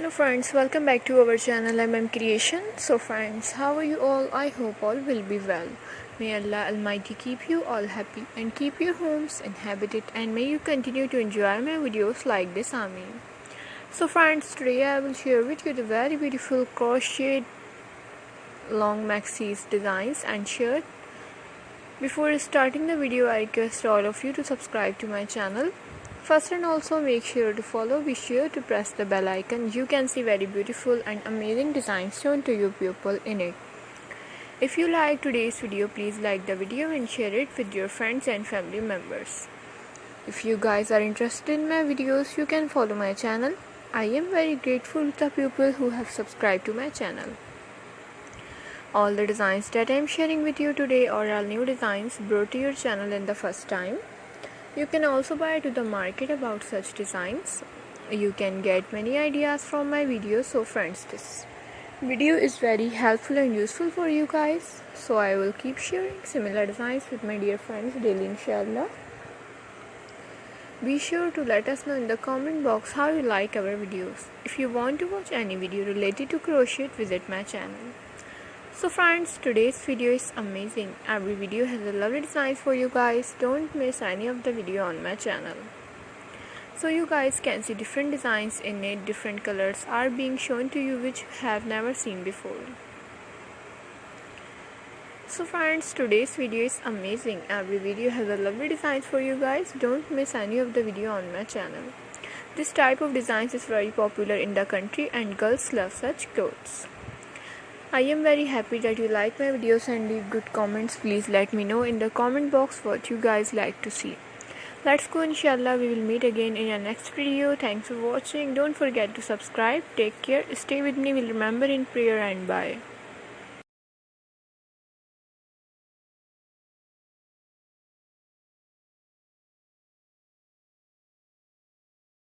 Hello friends, welcome back to our channel Creation. So friends, how are you all? I hope all will be well. May Allah Almighty keep you all happy and keep your homes inhabited, and may you continue to enjoy my videos like this. Ameen. So friends, today I will share with you the very beautiful crochet long maxis designs and shirt. Before starting the video, I request all of you to subscribe to my channel. First, and also make sure to follow, be sure to press the bell icon. You can see very beautiful and amazing designs shown to you people in it. If you like today's video, please like the video and share it with your friends and family members. If you guys are interested in my videos, you can follow my channel. I am very grateful to the people who have subscribed to my channel. All the designs that I am sharing with you today are all new designs brought to your channel in the first time. You can also buy to the market about such designs. You can get many ideas from my videos. So friends, this video is very helpful and useful for you guys. So I will keep sharing similar designs with my dear friends daily, inshallah. Be sure to let us know in the comment box how you like our videos. If you want to watch any video related to crochet, visit my channel. So friends, today's video is amazing. Every video has a lovely designs for you guys. Don't miss any of the video on my channel. So you guys can see different designs in it. Different colors are being shown to you which you have never seen before. So friends, today's video is amazing. Every video has a lovely designs for you guys. Don't miss any of the video on my channel. This type of designs is very popular in the country and girls love such clothes. I am very happy that you like my videos and leave good comments. Please let me know in the comment box what you guys like to see. Let's go, inshallah. We will meet again in our next video. Thanks for watching. Don't forget to subscribe. Take care. Stay with me. We'll remember in prayer, and bye.